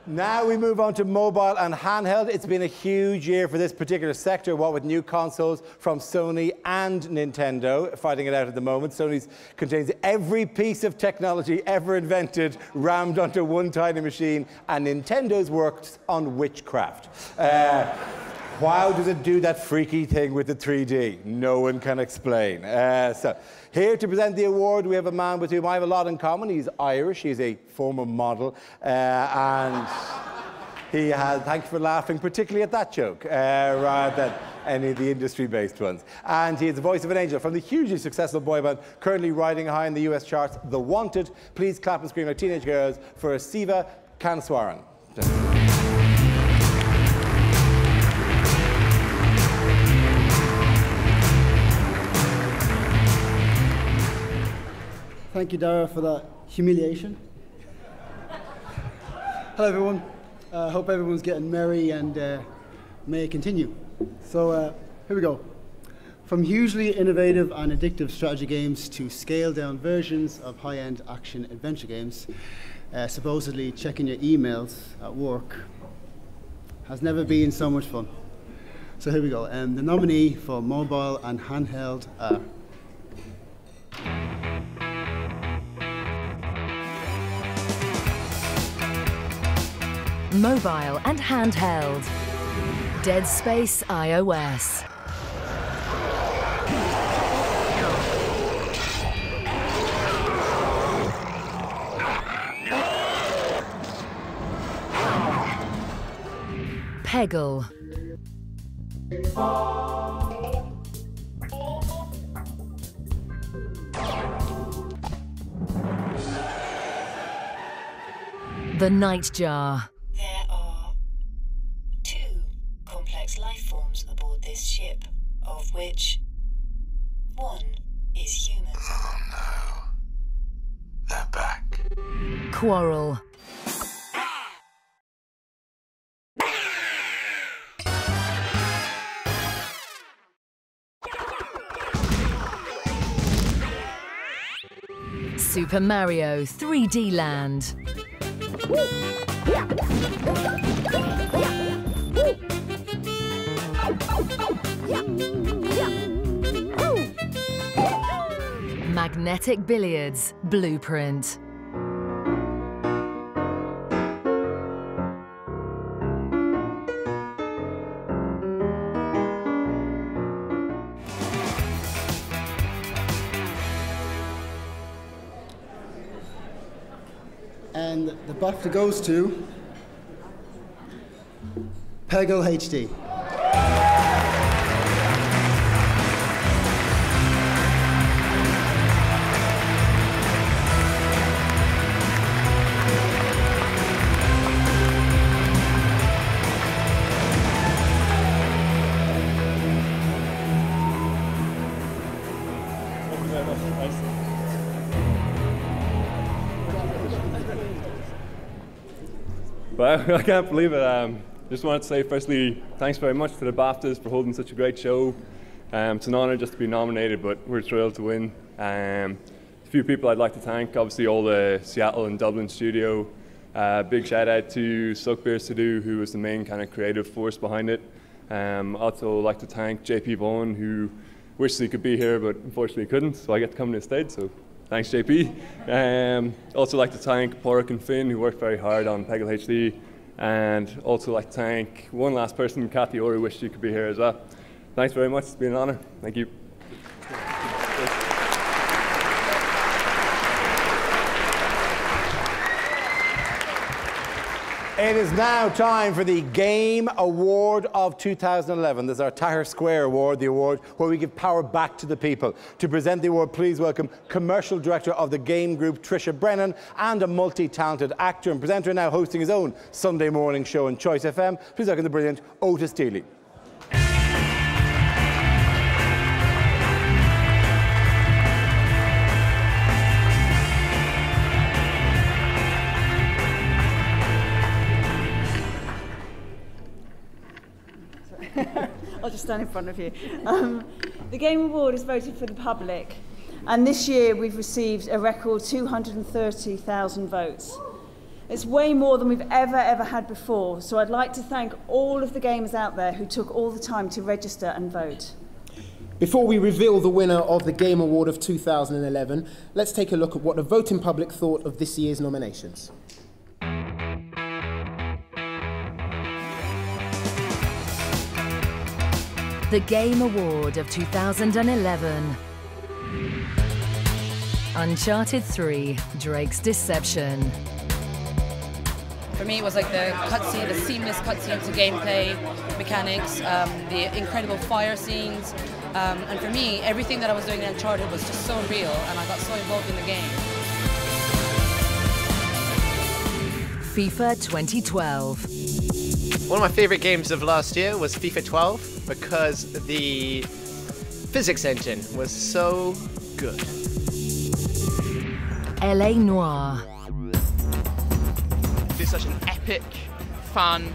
Now we move on to mobile and handheld. It's been a huge year for this particular sector, what with new consoles from Sony and Nintendo fighting it out at the moment. Sony's contains every piece of technology ever invented rammed onto one tiny machine, and Nintendo's works on witchcraft. How does it do that freaky thing with the 3D? No one can explain. So, here to present the award, we have a man with whom I have a lot in common. He's Irish, he's a former model, and he has, thanks for laughing, particularly at that joke, rather than any of the industry-based ones. And he is the voice of an angel from the hugely successful boy band currently riding high in the US charts, The Wanted. Please clap and scream like teenage girls for Siva Kanswaran. Thank you, Dara, for that humiliation. Hello, everyone. Hope everyone's getting merry and may it continue. So here we go. From hugely innovative and addictive strategy games to scaled-down versions of high-end action-adventure games, supposedly checking your emails at work has never been so much fun. So here we go. The nominee for mobile and handheld are Mobile and handheld. Dead Space iOS. Peggle. The Nightjar. There are 2 complex life forms aboard this ship, of which one is human. Oh no. They're back. Quarrel. Super Mario 3D Land. Magnetic Billiards Blueprint. And the BAFTA goes to Peggle HD. Well, I can't believe it. Just wanted to say, firstly, thanks very much to the BAFTAs for holding such a great show. It's an honour just to be nominated, but we're thrilled to win. A few people I'd like to thank, obviously all the Seattle and Dublin studio. Big shout out to Suckbeer Sadu, who was the main kind of creative force behind it. Also like to thank JP Bowen, who wished he could be here, but unfortunately couldn't, so I get to come to the stage, so thanks JP. Also like to thank Porrick and Finn, who worked very hard on Peggle HD. And also like to thank one last person, Kathy Orr, who wished she could be here as well. Thanks very much, it's been an honour. Thank you. It is now time for the Game Award of 2011. This is our Tahir Square Award, the award where we give power back to the people. To present the award, please welcome Commercial Director of the Game Group, Trisha Brennan, and a multi-talented actor and presenter now hosting his own Sunday morning show on Choice FM. Please welcome the brilliant Otis Dealey. I'll just stand in front of you. The Game Award is voted for the public, and this year we've received a record 230,000 votes. It's way more than we've ever had before, so I'd like to thank all of the gamers out there who took all the time to register and vote. Before we reveal the winner of the Game Award of 2011, let's take a look at what the voting public thought of this year's nominations. The Game Award of 2011. Uncharted 3, Drake's Deception. For me, it was like the cutscene, the seamless cutscene to gameplay mechanics, the incredible fire scenes, and for me, everything that I was doing in Uncharted was just so real, and I got so involved in the game. FIFA 2012. One of my favourite games of last year was FIFA 12 because the physics engine was so good. LA Noire. It's such an epic, fun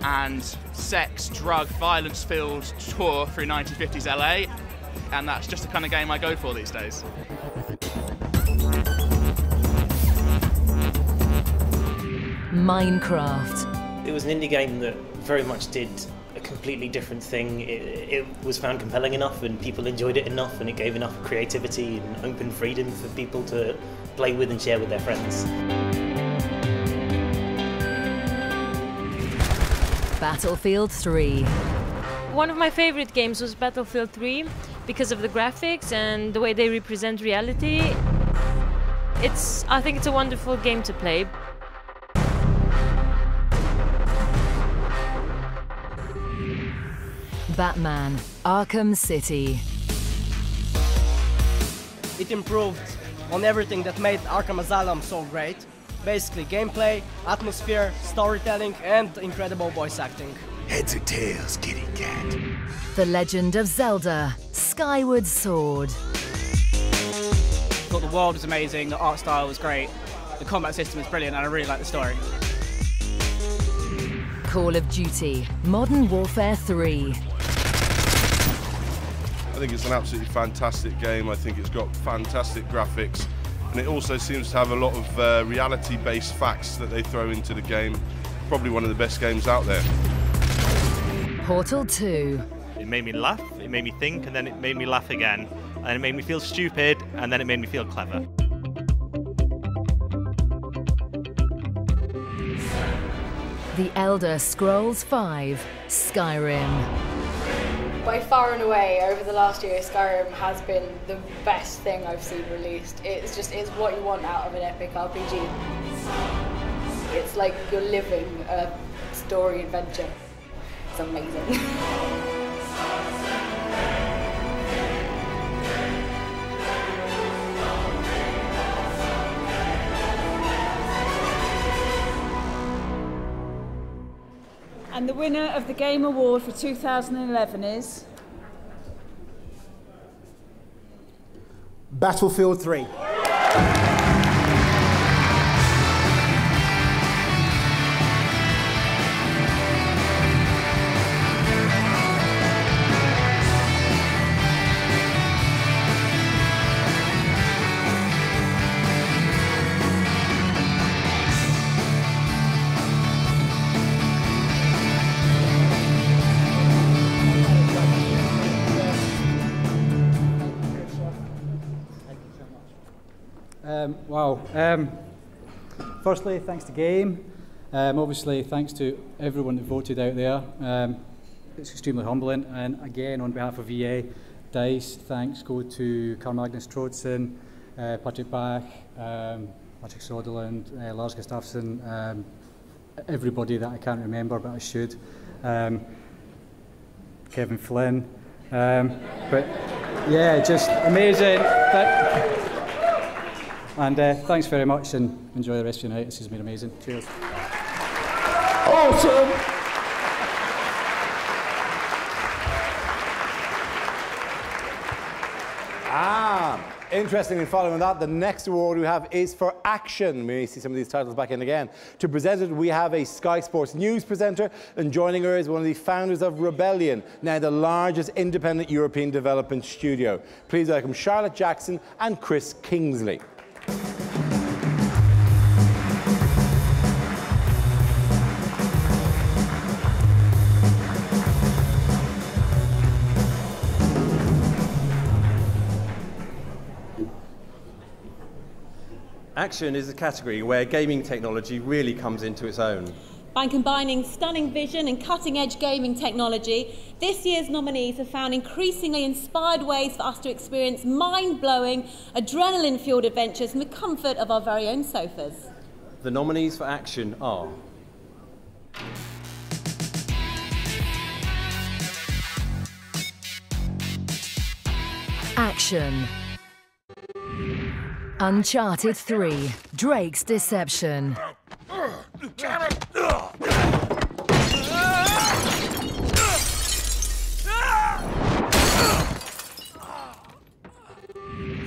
and sex, drug, violence-filled tour through 1950s LA, and that's just the kind of game I go for these days. Minecraft. It was an indie game that very much did a completely different thing. It was found compelling enough and people enjoyed it enough, and it gave enough creativity and open freedom for people to play with and share with their friends. Battlefield 3. One of my favorite games was Battlefield 3 because of the graphics and the way they represent reality. I think it's a wonderful game to play. Batman, Arkham City. It improved on everything that made Arkham Asylum so great. Basically gameplay, atmosphere, storytelling, and incredible voice acting. Heads or tails, kitty cat. The Legend of Zelda, Skyward Sword. I thought the world was amazing, the art style was great, the combat system was brilliant, and I really liked the story. Call of Duty, Modern Warfare 3. I think it's an absolutely fantastic game. I think it's got fantastic graphics, and it also seems to have a lot of reality-based facts that they throw into the game. Probably one of the best games out there. Portal 2. It made me laugh, it made me think, and then it made me laugh again. And it made me feel stupid, and then it made me feel clever. The Elder Scrolls 5, Skyrim. By far and away, over the last year, Skyrim has been the best thing I've seen released. It's what you want out of an epic RPG. It's like you're living a story adventure. It's amazing. And the winner of the Game Award for 2011 is... Battlefield 3. Wow. Firstly, thanks to Game. Obviously, thanks to everyone that voted out there. It's extremely humbling. And again, on behalf of EA, DICE, thanks go to Carl Magnus Trodsen, Patrick Bach, Patrick Soderlund, Lars Gustafsson, everybody that I can't remember, but I should. Kevin Flynn. But yeah, just amazing. And thanks very much, and enjoy the rest of your night. This has been amazing. Cheers. Awesome! Interestingly, following that, the next award we have is for action. We may see some of these titles back in again. To present it, we have a Sky Sports News presenter, and joining her is one of the founders of Rebellion, now the largest independent European development studio. Please welcome Charlotte Jackson and Chris Kingsley. Action is a category where gaming technology really comes into its own. By combining stunning vision and cutting-edge gaming technology, this year's nominees have found increasingly inspired ways for us to experience mind-blowing, adrenaline-fueled adventures from the comfort of our very own sofas. The nominees for Action are Action. Uncharted 3, Drake's Deception.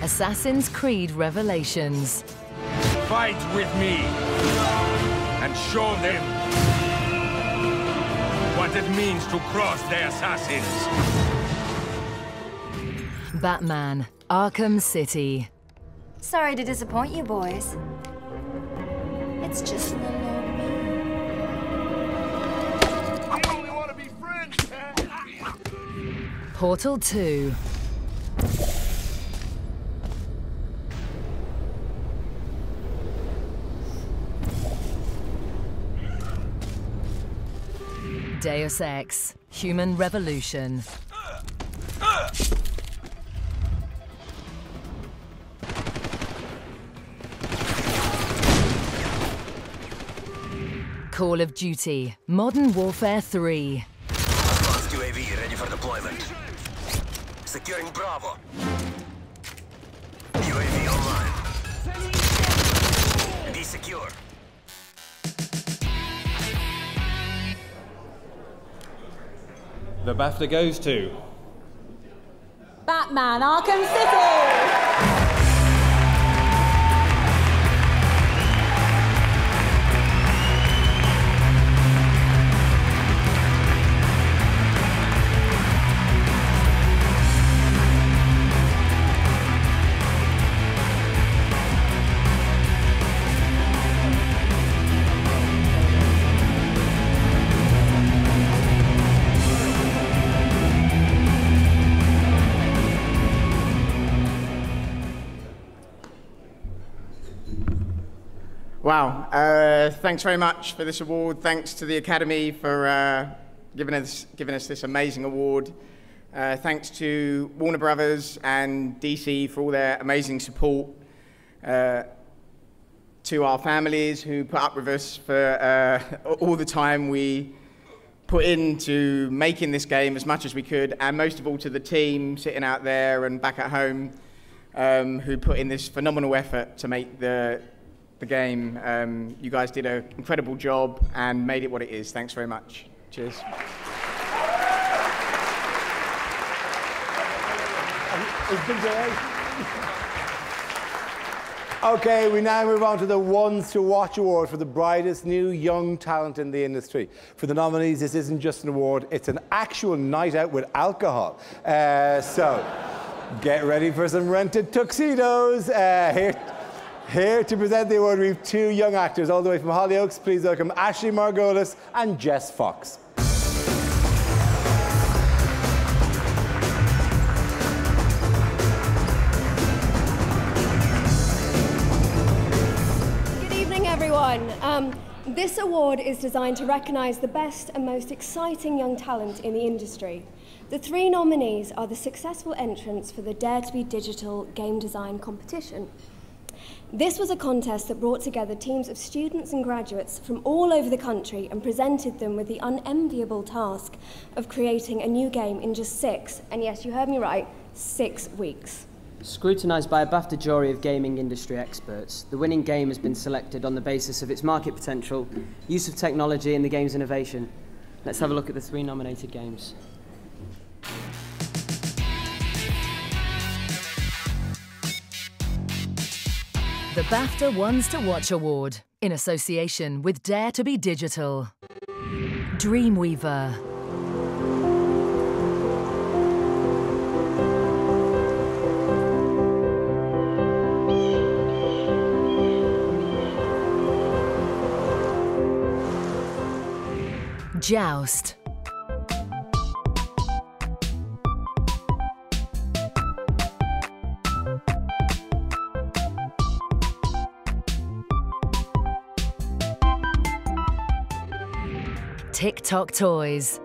Assassin's Creed Revelations. Fight with me and show them what it means to cross the assassins. Batman, Arkham City. Sorry to disappoint you, boys. It's just a little old me. We only want to be friends, Portal 2. Deus Ex, Human Revolution. Call of Duty, Modern Warfare 3. Advanced UAV ready for deployment. Securing Bravo. UAV online. Be secure. The BAFTA goes to Batman, Arkham City! Wow, thanks very much for this award. Thanks to the Academy for giving us this amazing award. Thanks to Warner Brothers and DC for all their amazing support. To our families who put up with us for all the time we put into making this game as much as we could, and most of all to the team sitting out there and back at home who put in this phenomenal effort to make the game. You guys did an incredible job and made it what it is. Thanks very much. Cheers. Okay, we now move on to the Ones to Watch Award for the brightest new young talent in the industry. For the nominees, this isn't just an award, it's an actual night out with alcohol. So, get ready for some rented tuxedos. Here to present the award, we have two young actors all the way from Hollyoaks. Please welcome Ashley Margolis and Jess Fox. Good evening, everyone. This award is designed to recognise the best and most exciting young talent in the industry. The three nominees are the successful entrants for the Dare to be Digital game design competition. This was a contest that brought together teams of students and graduates from all over the country and presented them with the unenviable task of creating a new game in just 6, and yes, you heard me right, 6 weeks. Scrutinised by a BAFTA jury of gaming industry experts, the winning game has been selected on the basis of its market potential, use of technology and the game's innovation. Let's have a look at the 3 nominated games. The BAFTA Ones to Watch Award, in association with Dare to be Digital. Dreamweaver. Joust. TikTok Toys.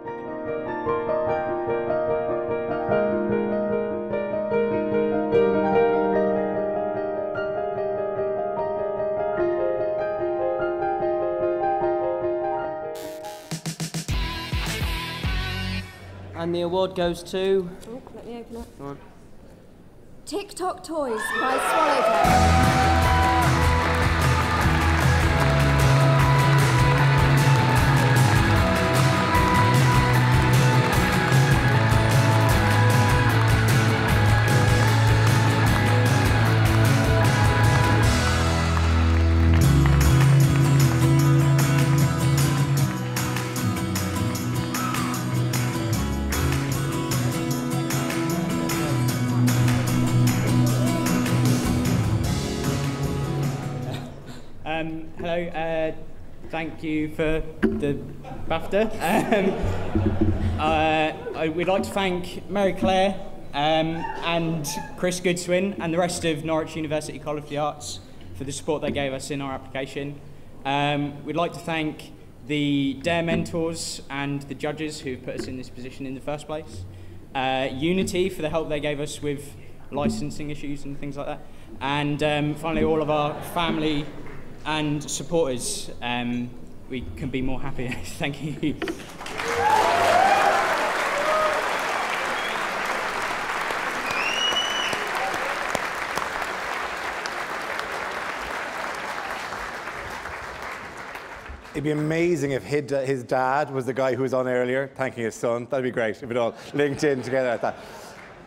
And the award goes to... Oh, let me open it. Go on. TikTok Toys by Swallowtail. Hello, thank you for the BAFTA. We'd like to thank Mary Claire and Chris Goodswin and the rest of Norwich University College of the Arts for the support they gave us in our application. We'd like to thank the DARE mentors and the judges who put us in this position in the first place. Unity for the help they gave us with licensing issues and things like that. And finally, all of our family and supporters. We can be more happy. Thank you. It'd be amazing if his dad was the guy who was on earlier thanking his son. That'd be great if it all linked in together like that.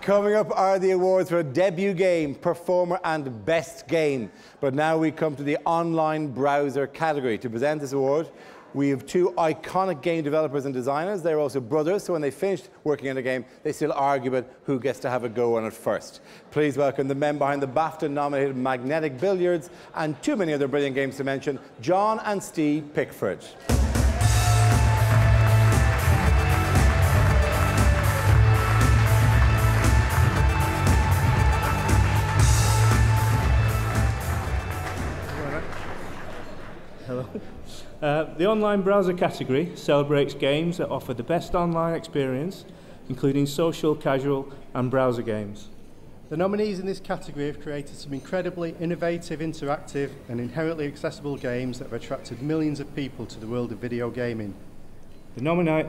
Coming up are the awards for Debut Game, Performer and Best Game. But now we come to the online browser category. To present this award, we have two iconic game developers and designers. They're also brothers, so when they finished working on a game, they still argue about who gets to have a go on it first. Please welcome the men behind the BAFTA-nominated Magnetic Billiards and too many other brilliant games to mention, John and Steve Pickford. Hello. The online browser category celebrates games that offer the best online experience, including social, casual, and browser games. The nominees in this category have created some incredibly innovative, interactive, and inherently accessible games that have attracted millions of people to the world of video gaming. The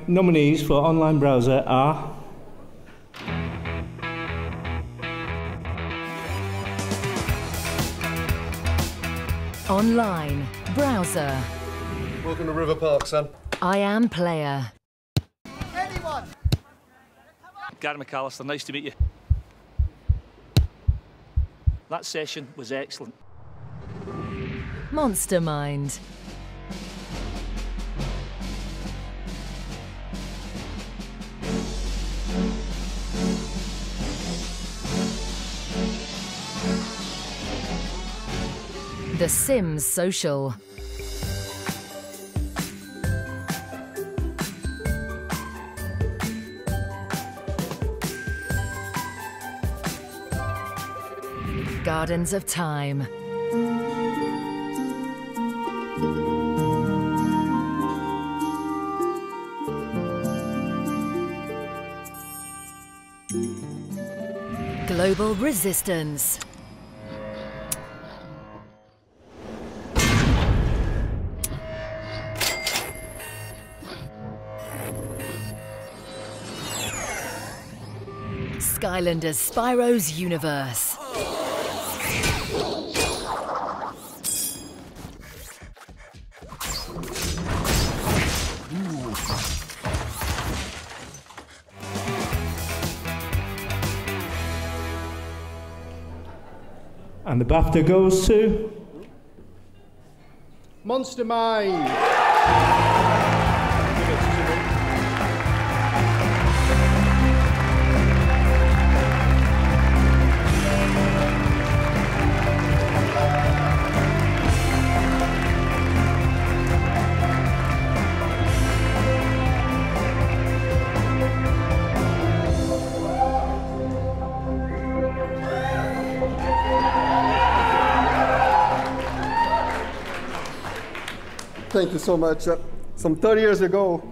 nominees for online browser are Online browser. Welcome to River Park, son. I am player. Anyone? Gary McAllister, nice to meet you. That session was excellent. Monster Mind. The Sims Social. Gardens of Time. Global Resistance. Skylanders Spyro's Universe. And the BAFTA goes to Monster Mind. Thank you so much. Some 30 years ago,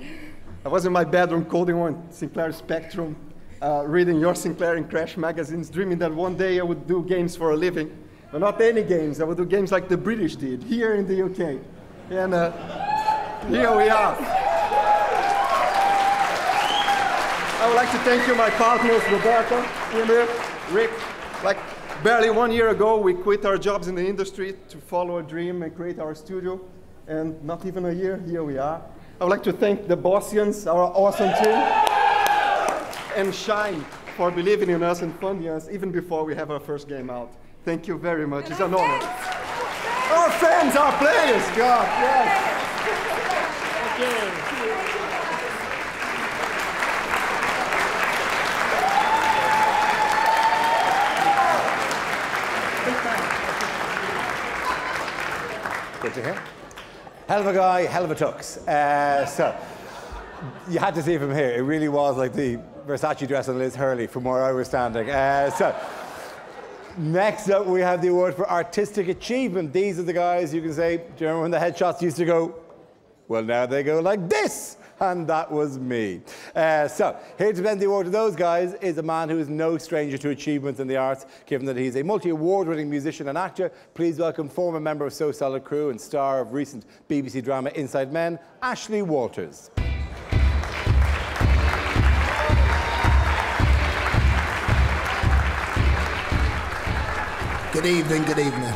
I was in my bedroom coding on Sinclair Spectrum, reading your Sinclair and Crash magazines, dreaming that one day I would do games for a living. But not any games, I would do games like the British did, here in the UK. And here we are. I would like to thank you, my partners, Roberta, Emir, Rick. Like, barely 1 year ago, we quit our jobs in the industry to follow a dream and create our studio. And not even a year, here we are. I would like to thank the Bossians, our awesome team, and Shine for believing in us and funding us even before we have our first game out. Thank you very much. It's an honor. Our fans, our players, God, yes. Thank you. Good to hear. Hell of a guy, hell of a tux. So, you had to see from here. It really was like the Versace dress on Liz Hurley from where I was standing. So, next up we have the award for artistic achievement. These are the guys you can say, do you remember when the headshots used to go, well, now they go like this. And that was me. So, here to present the award to those guys is a man who is no stranger to achievements in the arts, given that he's a multi-award-winning musician and actor. Please welcome former member of So Solid Crew and star of recent BBC drama Inside Men, Ashley Walters. Good evening, good evening.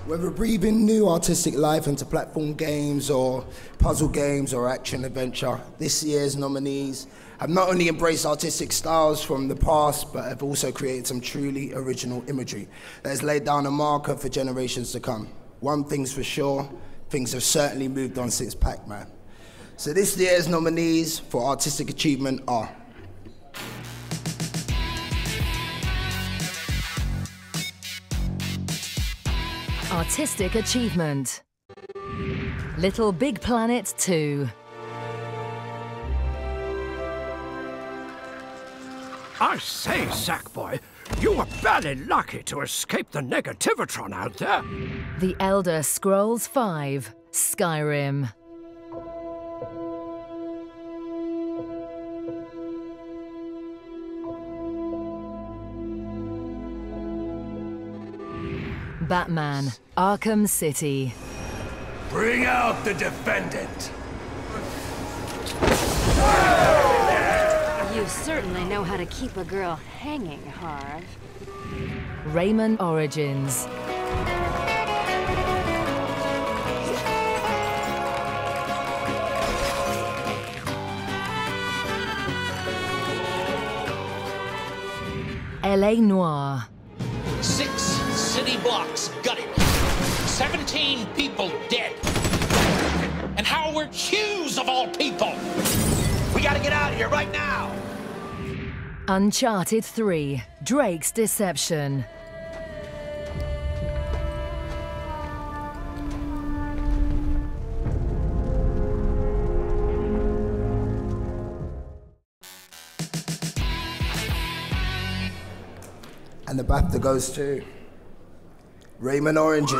Whether breathing new artistic life into platform games or puzzle games or action adventure, this year's nominees have not only embraced artistic styles from the past, but have also created some truly original imagery that has laid down a marker for generations to come. One thing's for sure, things have certainly moved on since Pac-Man. So this year's nominees for artistic achievement are Artistic Achievement. Little Big Planet 2. I say, Sackboy, you were barely lucky to escape the negativitron out there. The Elder Scrolls V: Skyrim. Batman: Arkham City. Bring out the defendant. You certainly know how to keep a girl hanging, Harv. Rayman Origins. L.A. Noire. 6 city blocks gutted. 17 people dead. And Howard Hughes, of all people. We gotta get out of here right now. Uncharted 3: Drake's Deception. And the BAFTA goes to Rayman Oranges.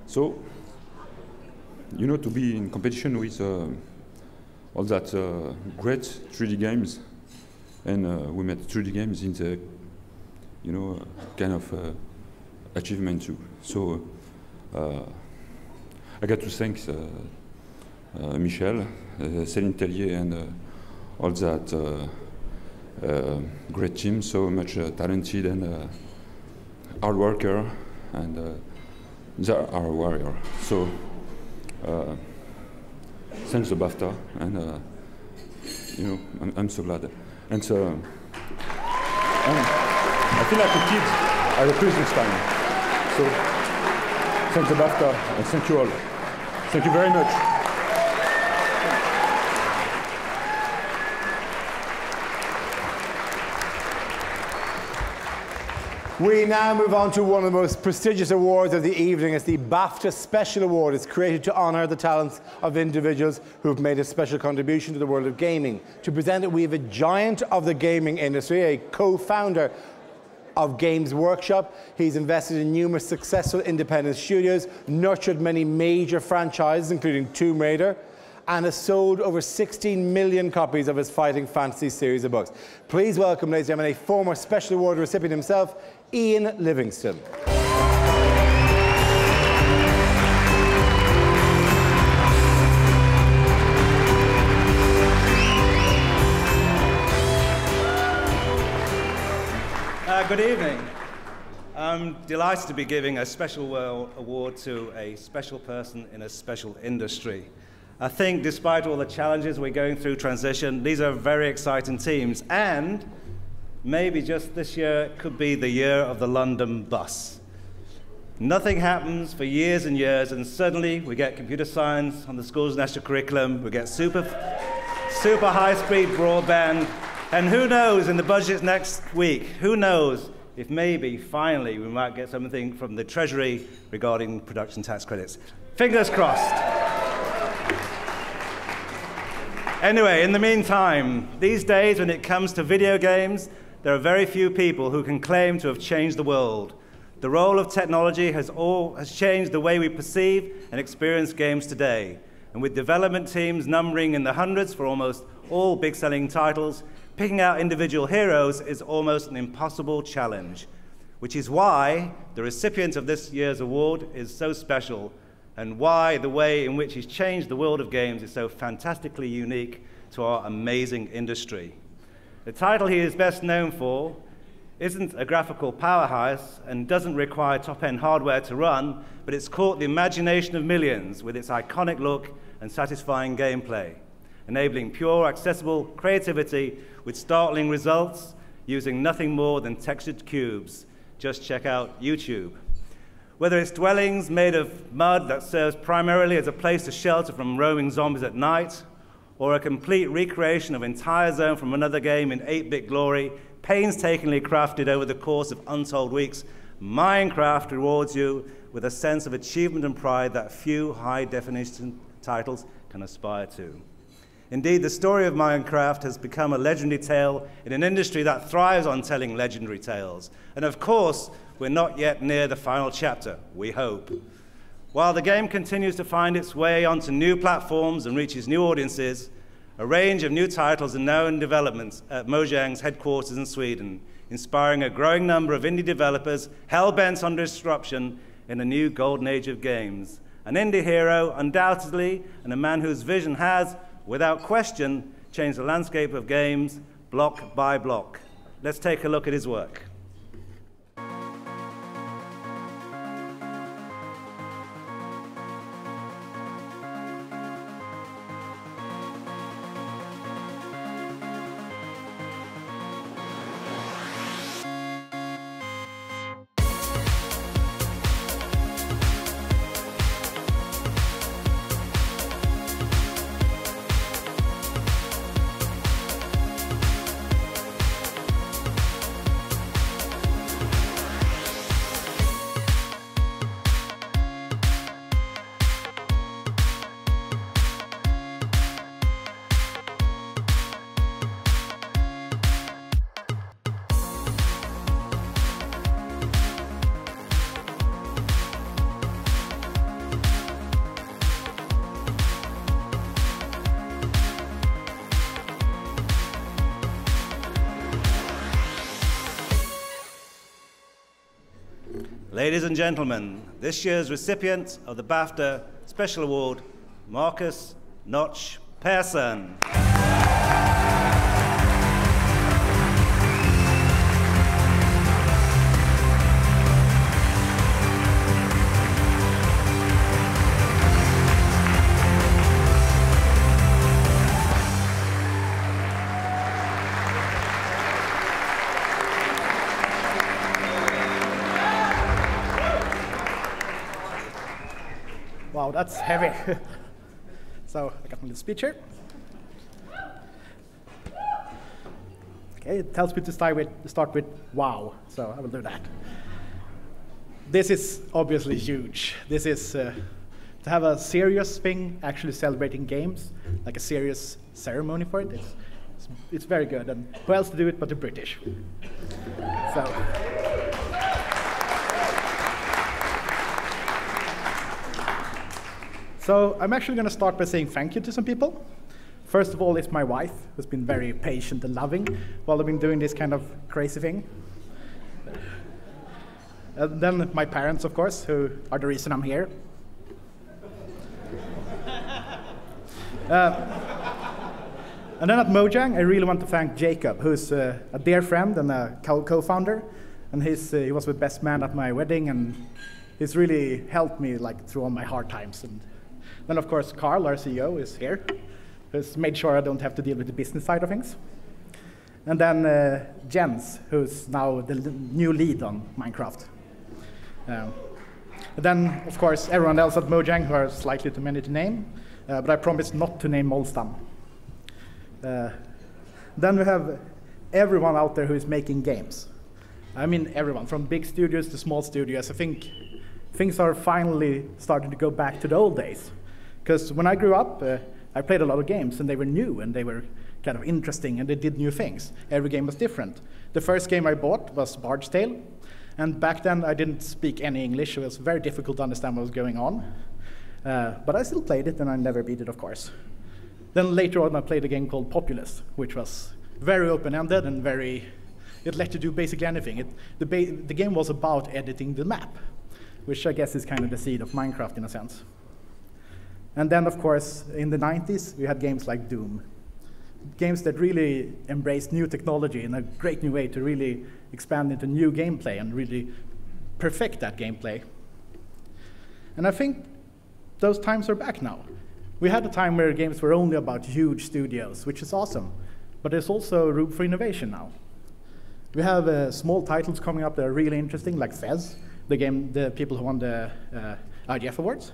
So, you know, to be in competition with all that great 3D games, and we made 3D games in the, you know, kind of achievement too. So, I got to thank Michel, Céline Tellier, and all that great team, so much talented and hard worker, and they are our warrior. So, thanks to BAFTA, and you know, I'm so glad. And so, I feel like a kid at a Christmas time. So. thank the BAFTA, and thank you all. Thank you very much. We now move on to one of the most prestigious awards of the evening. It's the BAFTA Special Award. It's created to honour the talents of individuals who have made a special contribution to the world of gaming. To present it, we have a giant of the gaming industry, a co-founder of Games Workshop. He's invested in numerous successful independent studios, nurtured many major franchises, including Tomb Raider, and has sold over 16 million copies of his Fighting Fantasy series of books. Please welcome, ladies and gentlemen, a former Special Award recipient himself, Ian Livingston. Good evening. I'm delighted to be giving a special award to a special person in a special industry. I think despite all the challenges we're going through transition, these are very exciting teams, and maybe just this year could be the year of the London bus. Nothing happens for years and years, and suddenly we get computer science on the school's national curriculum, we get super high-speed broadband, and who knows, in the budgets next week, who knows if maybe, finally, we might get something from the Treasury regarding production tax credits. Fingers crossed. Anyway, in the meantime, these days when it comes to video games, there are very few people who can claim to have changed the world. The role of technology has changed the way we perceive and experience games today. And with development teams numbering in the hundreds for almost all big-selling titles, picking out individual heroes is almost an impossible challenge, which is why the recipient of this year's award is so special, and why the way in which he's changed the world of games is so fantastically unique to our amazing industry. The title he is best known for isn't a graphical powerhouse and doesn't require top-end hardware to run, but it's caught the imagination of millions with its iconic look and satisfying gameplay, enabling pure, accessible creativity with startling results using nothing more than textured cubes. Just check out YouTube. Whether it's dwellings made of mud that serves primarily as a place to shelter from roaming zombies at night, or a complete recreation of an entire zone from another game in 8-bit glory, painstakingly crafted over the course of untold weeks, Minecraft rewards you with a sense of achievement and pride that few high-definition titles can aspire to. Indeed, the story of Minecraft has become a legendary tale in an industry that thrives on telling legendary tales. And of course, we're not yet near the final chapter, we hope. While the game continues to find its way onto new platforms and reaches new audiences, a range of new titles are now in development at Mojang's headquarters in Sweden, inspiring a growing number of indie developers hell-bent on disruption in a new golden age of games. An indie hero, undoubtedly, and a man whose vision has, without question, changed the landscape of games block by block. Let's take a look at his work. Ladies and gentlemen, this year's recipient of the BAFTA Special Award, Marcus Notch Persson. Wow, that's heavy. So I got my little speech here. Okay, it tells me to start with wow, so I will do that. This is obviously huge. This is to have a serious thing actually celebrating games, like a serious ceremony for it. It's very good, and who else to do it but the British? So I'm actually going to start by saying thank you to some people. First of all, it's my wife, who's been very patient and loving while I've been doing this kind of crazy thing. And then my parents, of course, who are the reason I'm here. And then at Mojang, I really want to thank Jacob, who's a dear friend and a co-founder. And he was with best man at my wedding, and he's really helped me through all my hard times. And then, of course, Carl, our CEO, is here, who's made sure I don't have to deal with the business side of things. And then Jens, who's now the new lead on Minecraft. And then, of course, everyone else at Mojang, who are slightly too many to name, but I promise not to name Molstam. Then we have everyone out there who is making games. I mean everyone, from big studios to small studios. I think things are finally starting to go back to the old days. Because when I grew up, I played a lot of games, and they were new, and they were kind of interesting, and they did new things. Every game was different. The first game I bought was Bard's Tale, and back then I didn't speak any English. It was very difficult to understand what was going on. But I still played it, and I never beat it, of course. Then later on, I played a game called Populous, which was very open-ended and it let you do basically anything. The game was about editing the map, which I guess is kind of the seed of Minecraft in a sense. And then, of course, in the 90s, we had games like Doom. Games that really embraced new technology in a great new way to really expand into new gameplay and really perfect that gameplay. And I think those times are back now. We had a time where games were only about huge studios, which is awesome, but there's also room for innovation now. We have small titles coming up that are really interesting, like Fez, the people who won the IGF Awards.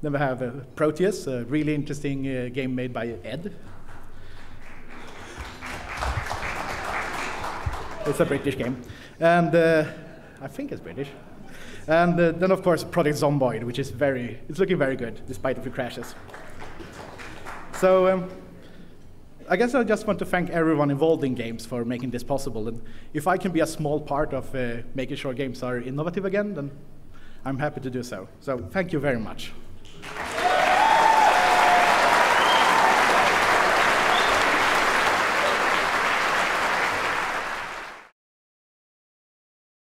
Then we have Proteus, a really interesting game made by Ed. It's a British game, and I think it's British. And then, of course, Project Zomboid, which is it's looking very good, despite a few crashes. So I guess I just want to thank everyone involved in games for making this possible. And if I can be a small part of making sure games are innovative again, then I'm happy to do so. So thank you very much.